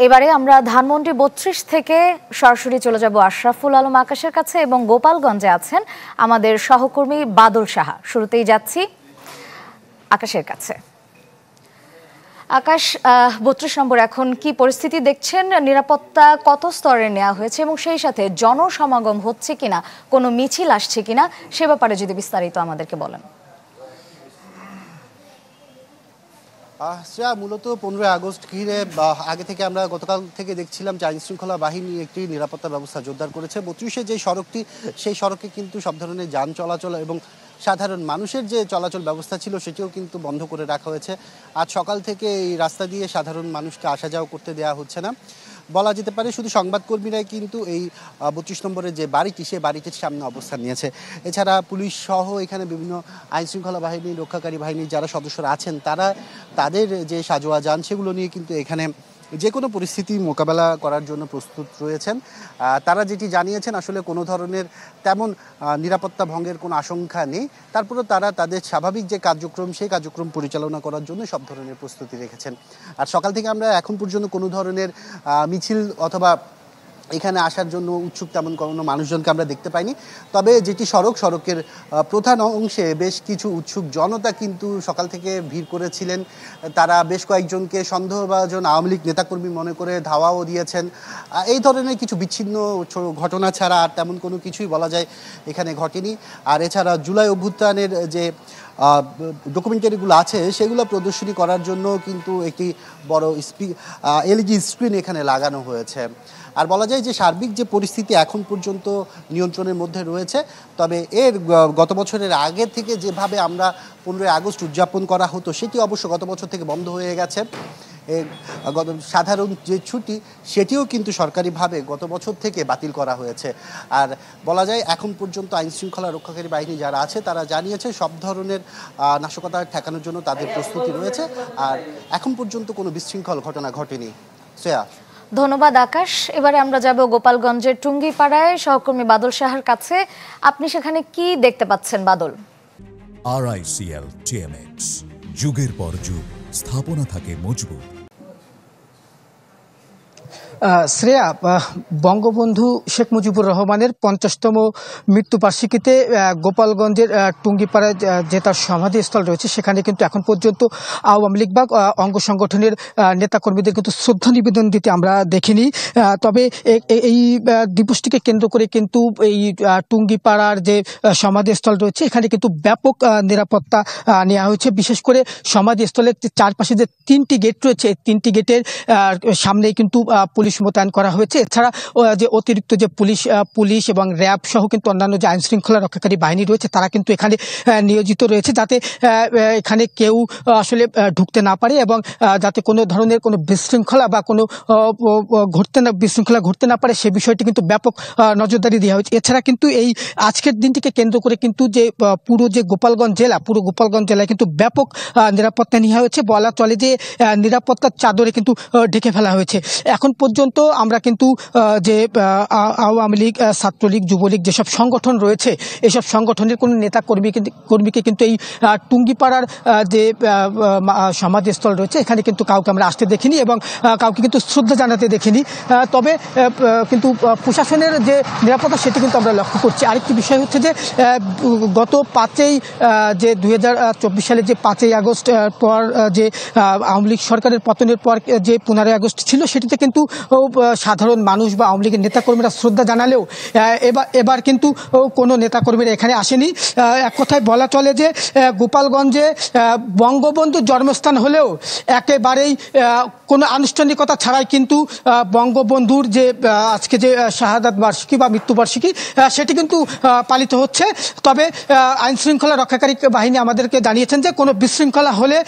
এবারে আমরা ধানমন্ডি ৩২ থেকে সরাসরি চলে যাব আশরাফুল আলম আকাশের কাছে এবং গোপালগঞ্জে আছেন আমাদের সহকর্মী বাদল সাহা। শুরুতেই যাচ্ছি আকাশের কাছে। আকাশ, ৩২ নম্বর এখন কি পরিস্থিতি দেখছেন? নিরাপত্তা কত স্তরে নেওয়া হয়েছে এবং সেই সাথে জনসমাগম হচ্ছে কিনা, কোনো মিছিল আসছে কিনা, সে ব্যাপারে যদি বিস্তারিত আমাদেরকে বলেন। মূলত 15 আগস্ট ঘিরে আগে থেকে আমরা গতকাল থেকে দেখছিলাম যে আইন শৃঙ্খলা বাহিনী একটি নিরাপত্তা ব্যবস্থা জোরদার করেছে। ৩২-এ যে সড়কটি, সেই সড়কে কিন্তু সব ধরনের যান চলাচল এবং সাধারণ মানুষের যে চলাচল ব্যবস্থা ছিল সেটিও কিন্তু বন্ধ করে রাখা হয়েছে। আজ সকাল থেকে এই রাস্তা দিয়ে সাধারণ মানুষকে আসা যাওয়া করতে দেওয়া হচ্ছে না বলা যেতে পারে। শুধু সংবাদকর্মীরাই কিন্তু এই ৩২ নম্বরের যে বাড়িটি, সেই বাড়িটির সামনে অবস্থান নিয়েছে। এছাড়া পুলিশ সহ এখানে বিভিন্ন আইন শৃঙ্খলা বাহিনী, রক্ষাকারী বাহিনীর যারা সদস্যরা আছেন, তারা তাদের যে সাজোয়া যান সেগুলো নিয়ে কিন্তু এখানে যে কোনো পরিস্থিতি মোকাবেলা করার জন্য প্রস্তুত রয়েছেন। তারা যেটি জানিয়েছেন, আসলে কোনো ধরনের তেমন নিরাপত্তা ভঙ্গের কোনো আশঙ্কা নেই। তারপরেও তারা তাদের স্বাভাবিক যে কার্যক্রম, সেই কার্যক্রম পরিচালনা করার জন্য সব ধরনের প্রস্তুতি রেখেছেন। আর সকাল থেকে আমরা এখন পর্যন্ত কোনো ধরনের মিছিল অথবা এখানে আসার জন্য উৎসুক তেমন কোনো মানুষজনকে আমরা দেখতে পাইনি। তবে যেটি সড়কের প্রধান অংশে বেশ কিছু উৎসুক জনতা কিন্তু সকাল থেকে ভিড় করেছিলেন। তারা বেশ কয়েকজনকে সন্দেহভাজন আওয়ামী লীগ নেতাকর্মী মনে করে ধাওয়াও দিয়েছেন। এই ধরনের কিছু বিচ্ছিন্ন ঘটনা ছাড়া আর তেমন কোনো কিছুই বলা যায় এখানে ঘটেনি। আর এছাড়া জুলাই অভ্যুত্থানের যে ডকুমেন্টারিগুলো আছে সেগুলো প্রদর্শনী করার জন্য কিন্তু একটি বড় এলইডি স্ক্রিন এখানে লাগানো হয়েছে। আর বলা যায় যে সার্বিক যে পরিস্থিতি এখন পর্যন্ত নিয়ন্ত্রণের মধ্যে রয়েছে। তবে গত বছরের আগে থেকে যেভাবে আমরা 15 আগস্ট উদযাপন করা হতো, সেটি অবশ্য গত বছর থেকে বন্ধ হয়ে গেছে। সাধারণ যে ছুটি, সেটিও কিন্তু সরকারিভাবে গত বছর থেকে বাতিল করা হয়েছে। আর বলা যায় এখন পর্যন্ত আইন শৃঙ্খলা রক্ষাকারী বাহিনী যারা আছে, তারা জানিয়েছে সব ধরনের নাশকতা ঠেকানোর জন্য তাদের প্রস্তুতি রয়েছে। আর এখন পর্যন্ত কোনো বিশৃঙ্খল ঘটনা ঘটেনি। শ্রেয়া। ধন্যবাদ আকাশ। এবারে আমরা যাব গোপালগঞ্জের টুঙ্গিপাড়ায় সহকর্মী বাদল সাহার কাছে। আপনি সেখানে কি দেখতে পাচ্ছেন বাদল? RICL TMX, যুগের পর যুগ স্থাপনা থাকে মজবুত। শ্রেয়া, বঙ্গবন্ধু শেখ মুজিবুর রহমানের 50তম মৃত্যুবার্ষিকীতে গোপালগঞ্জের টুঙ্গিপাড়ায় যে তার সমাধিস্থল রয়েছে, সেখানে কিন্তু এখন পর্যন্ত আওয়ামী লীগ বা অঙ্গ সংগঠনের নেতাকর্মীদের কিন্তু শ্রদ্ধা নিবেদন দিতে আমরা দেখিনি। তবে এই দিবসটিকে কেন্দ্র করে কিন্তু এই টুঙ্গিপাড়ার যে সমাধিস্থল রয়েছে, এখানে কিন্তু ব্যাপক নিরাপত্তা নেওয়া হয়েছে। বিশেষ করে সমাধিস্থলের চারপাশে যে 3টি গেট রয়েছে, এই 3টি গেটের সামনেই কিন্তু পুলিশ মোতায়েন করা হয়েছে। এছাড়া যে অতিরিক্ত যে পুলিশ এবং র্যাব সহ কিন্তু অন্যান্য যে আইন শৃঙ্খলা রক্ষাকারী বাহিনী রয়েছে, তারা কিন্তু এখানে নিয়োজিত রয়েছে, যাতে এখানে কেউ আসলে ঢুকতে না পারে এবং যাতে কোনো ধরনের কোনো বিশৃঙ্খলা বা কোনো বিশৃঙ্খলা ঘটতে না পারে, সে বিষয়টি কিন্তু ব্যাপক নজরদারি দেওয়া হয়েছে। এছাড়া কিন্তু এই আজকের দিনটিকে কেন্দ্র করে কিন্তু যে পুরো গোপালগঞ্জ জেলায় কিন্তু ব্যাপক নিরাপত্তা নেওয়া হয়েছে। বলা চলে যে নিরাপত্তার চাদরে কিন্তু ঢেকে ফেলা হয়েছে। এখন পর্যন্ত আমরা কিন্তু যে আওয়ামী লীগ, ছাত্রলীগ, যুবলীগ যেসব সংগঠন রয়েছে, এসব সংগঠনের কোনো নেতা কর্মীকে কিন্তু এই টুঙ্গিপাড়ার যে সমাধিস্থল রয়েছে, এখানে কিন্তু কাউকে আমরা আসতে দেখিনি এবং কাউকে কিন্তু শ্রদ্ধা জানাতে দেখিনি। তবে কিন্তু প্রশাসনের যে নিরাপত্তা, সেটি কিন্তু আমরা লক্ষ্য করছি। আরেকটি বিষয় হচ্ছে যে গত 2024 সালে যে 5ই আগস্ট পর যে আওয়ামী লীগ সরকারের পতনের পর যে 15 আগস্ট ছিল, সেটিতে কিন্তু সাধারণ মানুষ বা আওয়ামী লীগের নেতাকর্মীরা শ্রদ্ধা জানালেও এবার কিন্তু কোনো নেতাকর্মীরা এখানে আসেনি। এক কথায় বলা চলে যে গোপালগঞ্জে বঙ্গবন্ধুর জন্মস্থান হলেও একেবারেই কোনো আনুষ্ঠানিকতা ছাড়াই কিন্তু বঙ্গবন্ধুর যে আজকে যে শাহাদাত বার্ষিকী বা মৃত্যুবার্ষিকী, সেটি কিন্তু পালিত হচ্ছে। তবে আইন শৃঙ্খলা রক্ষাকারী বাহিনী আমাদেরকে জানিয়েছেন যে কোনো বিশৃঙ্খলা হলে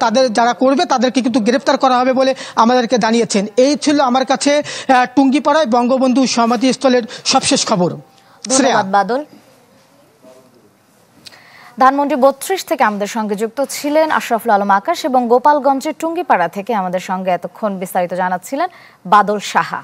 তাদের যারা করবে তাদেরকে কিন্তু গ্রেপ্তার করা হবে বলে আমাদেরকে জানিয়েছেন। এই ছিল আমার কাছে টুঙ্গিপাড়ায় বঙ্গবন্ধু সমাধিস্থলের সবশেষ খবর। ধন্যবাদ বাদল। ধানমন্ডি ৩২ থেকে আমাদের সঙ্গে যুক্ত ছিলেন আশরাফুল আলম আকাশ এবং গোপালগঞ্জের টুঙ্গিপাড়া থেকে আমাদের সঙ্গে এতক্ষণ বিস্তারিত জানাচ্ছিলেন বাদল সাহা।